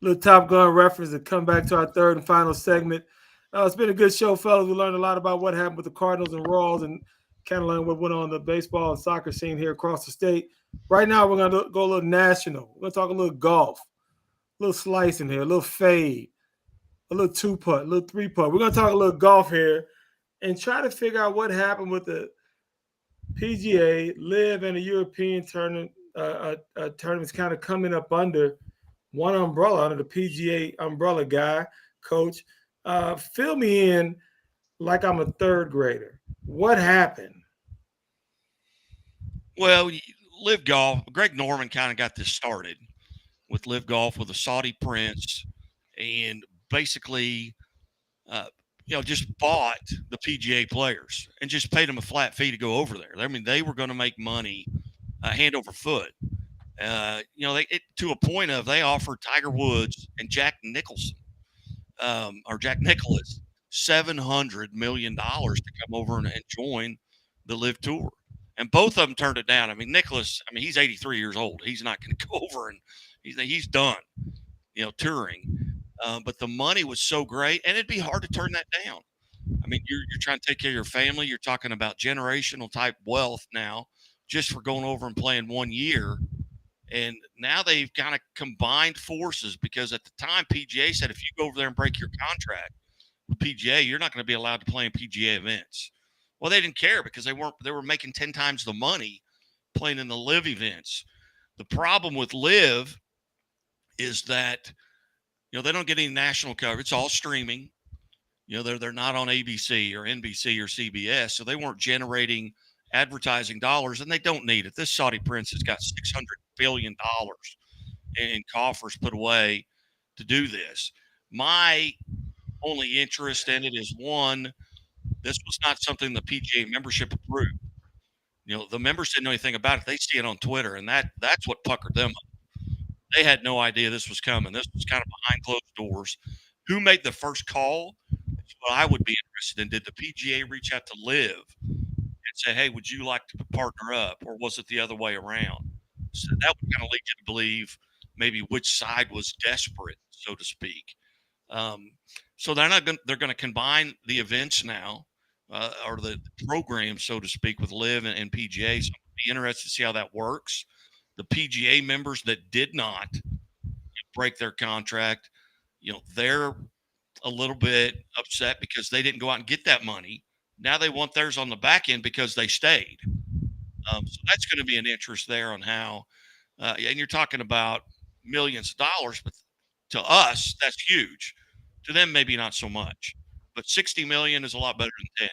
little Top Gun reference to come back to our third and final segment. It's been a good show, fellas. We learned a lot about what happened with the Cardinals and Royals and kind of learned what went on the baseball and soccer scene here across the state. Right now, we're going to go a little national. We're going to talk a little golf, a little slicing here, a little fade, a little two-putt, a little three-putt. We're going to talk a little golf here and try to figure out what happened with the PGA, LIV, and the European tournaments kind of coming up under one umbrella, under the PGA umbrella, guy, coach. Fill me in like I'm a third grader. What happened? Well, LIV Golf, Greg Norman kind of got this started with LIV Golf with a Saudi prince and basically, just bought the PGA players and just paid them a flat fee to go over there. I mean, they were going to make money hand over foot. To a point of they offered Tiger Woods and Jack Nicklaus $700 million to come over and join the LIV Tour. And both of them turned it down. I mean, Nicklaus, he's 83 years old. He's not going to go over and he's done, touring. But the money was so great, and it'd be hard to turn that down. I mean, you're trying to take care of your family. You're talking about generational type wealth now just for going over and playing 1 year. And now they've kind of combined forces because at the time PGA said if you go over there and break your contract with PGA, you're not going to be allowed to play in PGA events. Well, they didn't care because they were making 10 times the money playing in the LIV events. The problem with LIV is that they don't get any national coverage. It's all streaming. They're not on ABC or NBC or CBS, so they weren't generating advertising dollars, and they don't need it. This Saudi prince has got $600 billion in coffers put away to do this. My only interest in it is, one, this was not something the PGA membership approved. The members didn't know anything about it. They see it on Twitter, and that's what puckered them up. They had no idea this was coming. This was kind of behind closed doors. Who made the first call? That's what I would be interested in. Did the PGA reach out to LIV and say, hey, would you like to partner up? Or was it the other way around? So that would kind of lead you to believe maybe which side was desperate, so to speak. So they're going to combine the events now, or the program, so to speak, with LIV and PGA. So I'll be interested to see how that works. The PGA members that did not break their contract, they're a little bit upset because they didn't go out and get that money. Now they want theirs on the back end because they stayed. So that's going to be an interest there on how, and you're talking about millions of dollars, but to us, that's huge. To them, maybe not so much, but 60 million is a lot better than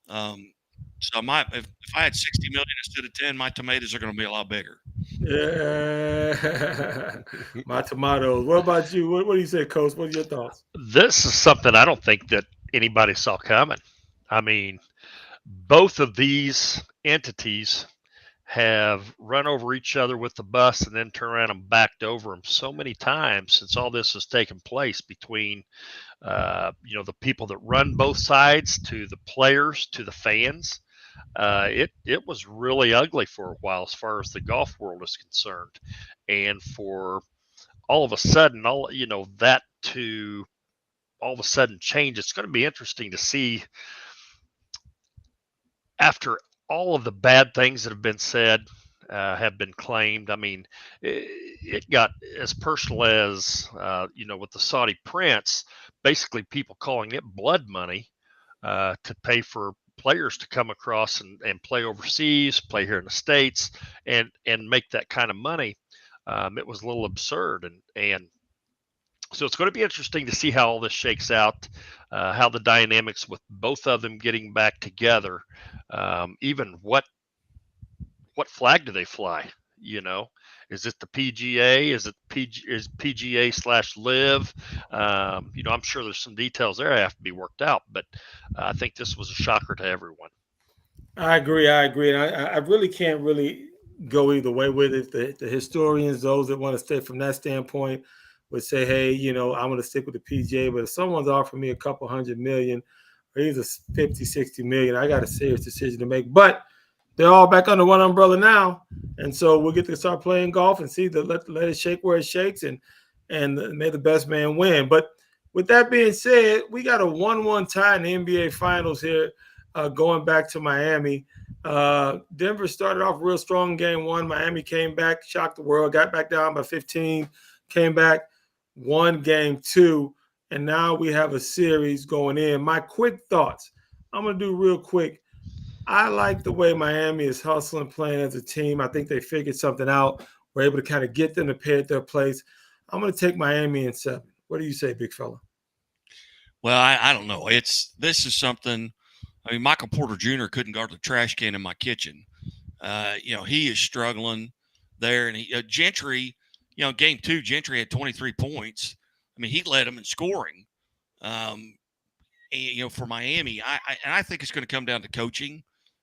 10. So if I had 60 million instead of 10, my tomatoes are going to be a lot bigger. Yeah, my tomatoes. What about you? What do you say, Coach? What are your thoughts? This is something I don't think that anybody saw coming. I mean, both of these entities have run over each other with the bus and then turned around and backed over them so many times since all this has taken place between, the people that run both sides to the players to the fans. It was really ugly for a while as far as the golf world is concerned, and for all of a sudden, that to all of a sudden change. It's going to be interesting to see after all of the bad things that have been said, have been claimed. I mean, it got as personal as, with the Saudi prince, basically people calling it blood money to pay for players to come across and play overseas, play here in the States, and make that kind of money. It was a little absurd. And so it's going to be interesting to see how all this shakes out, how the dynamics with both of them getting back together, even what flag do they fly? Is it the PGA? Is PGA / LIV? I'm sure there's some details there that have to be worked out, but I think this was a shocker to everyone. I agree. And I really can't really go either way with it. The historians, those that want to stay from that standpoint, would say, hey, I'm going to stick with the PGA, but if someone's offering me a couple $100 million or either 50, 60 million, I got a serious decision to make. But they're all back under one umbrella now. And so we'll get to start playing golf and see let it shake where it shakes. And and may the best man win. But with that being said, we got a 1-1 tie in the NBA Finals here, going back to Miami. Denver started off real strong game one. Miami came back, shocked the world, got back down by 15, came back, won game two, and now we have a series going in. My quick thoughts, I'm going to do real quick. I like the way Miami is hustling, playing as a team. I think they figured something out. We're able to kind of get them to pay at their place. I'm going to take Miami in 7. What do you say, big fella? Well, I don't know. This is something. I mean, Michael Porter Jr. couldn't guard the trash can in my kitchen. He is struggling there. And Gentry, game 2, Gentry had 23 points. I mean, he led them in scoring. For Miami, I think it's going to come down to coaching.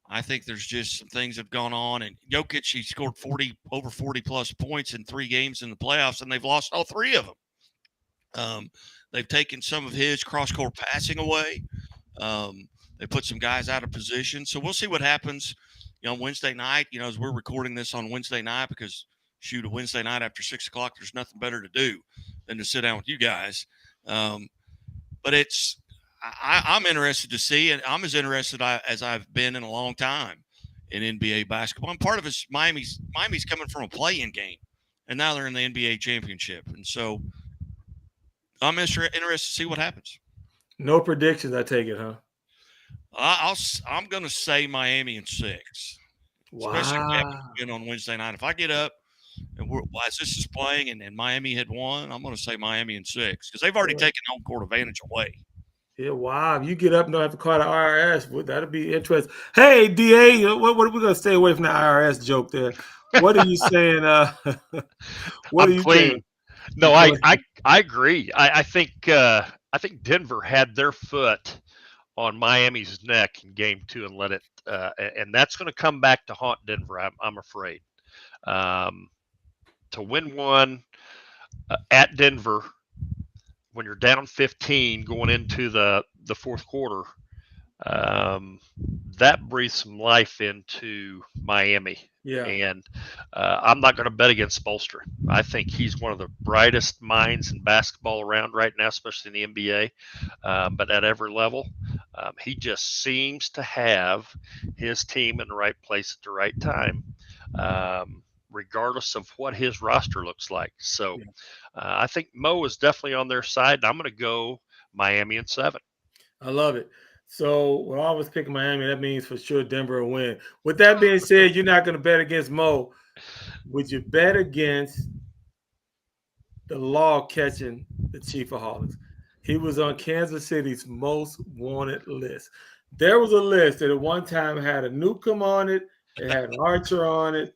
I think there's just some things that have gone on. And Jokic, he scored over 40 plus points in 3 games in the playoffs, and they've lost all 3 of them. They've taken some of his cross-court passing away. They put some guys out of position. So we'll see what happens, on Wednesday night, as we're recording this on Wednesday night, because a Wednesday night after 6 o'clock, there's nothing better to do than to sit down with you guys. But I'm interested to see, and I'm as interested as I've been in a long time in NBA basketball. And part of it's Miami's coming from a play-in game, and now they're in the NBA championship. And so I'm interested to see what happens. No predictions, I take it, huh? I'm going to say Miami in 6. Wow. Especially on Wednesday night. If I get up and as this is playing and Miami had won, I'm going to say Miami in 6 because they've already taken home court advantage away. Yeah, wow. If you get up and don't have to call the IRS, that'll be interesting. Hey, DA, what are we going to stay away from the IRS joke there? What are you saying? What are you clean. saying? No, I agree. I think Denver had their foot on Miami's neck in game 2 and let it, and that's going to come back to haunt Denver. I'm afraid. To win one at Denver when you're down 15 going into the fourth quarter, that breathes some life into Miami. Yeah. And I'm not going to bet against Spoelstra. I think he's one of the brightest minds in basketball around right now, especially in the NBA. But at every level, he just seems to have his team in the right place at the right time, regardless of what his roster looks like. So I think Mo is definitely on their side. And I'm going to go Miami in 7. I love it. So when I was picking Miami, that means for sure Denver will win. With that being said, you're not going to bet against Mo. Would you bet against the law catching the Chiefaholics? He was on Kansas City's most wanted list. There was a list that at one time had a Newcomb on it, it had an Archer on it,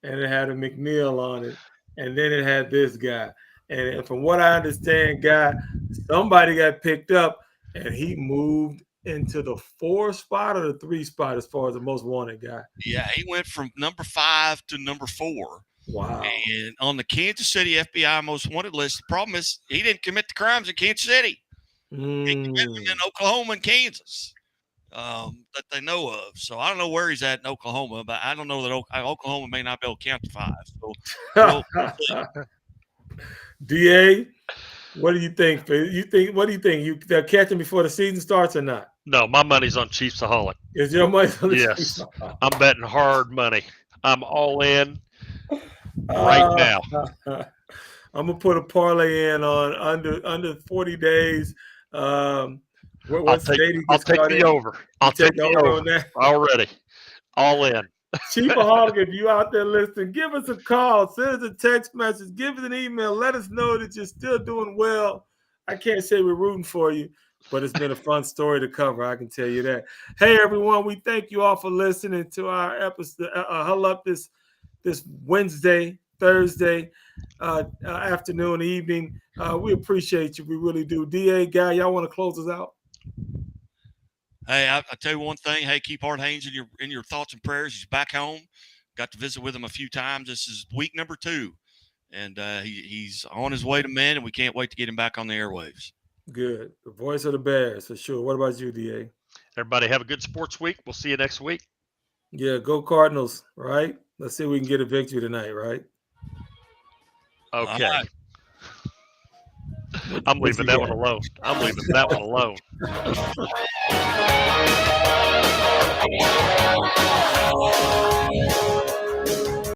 and it had a McNeil on it, and then it had this guy. And from what I understand, somebody got picked up, and he moved into the 4 spot or the 3 spot as far as the most wanted guy. Yeah, he went from number 5 to number 4. Wow. And on the Kansas City FBI most wanted list, the problem is he didn't commit the crimes in Kansas City. He committed them in Oklahoma and Kansas that they know of. So I don't know where he's at in Oklahoma, but I don't know that Oklahoma may not be able to count to 5. So DA, what do you think? What do you think? They'll catch him before the season starts or not? No, my money's on Chiefsaholic. Is your money on the Yes. I'm betting hard money. I'm all in right now. I'm gonna put a parlay in on under 40 days. What's the date? I'll take the over. I'll take the over on that already. All in. Chiefaholic, if you out there listening, give us a call, send us a text message, give us an email, let us know that you're still doing well. I can't say we're rooting for you, but it's been a fun story to cover. I can tell you that. Hey, everyone, we thank you all for listening to our episode, Huddle Up this Wednesday, Thursday afternoon, evening. We appreciate you. We really do. DA, Guy, y'all want to close us out? Hey, I tell you one thing. Hey, keep Art Haynes in your thoughts and prayers. He's back home. Got to visit with him a few times. This is week number 2, and he's on his way to Maine, and we can't wait to get him back on the airwaves. Good. The voice of the Bears, for sure. What about you, DA? Everybody have a good sports week. We'll see you next week. Yeah, go Cardinals, right? Let's see if we can get a victory tonight, right? Okay. I'm leaving that one alone. I'm leaving that one alone.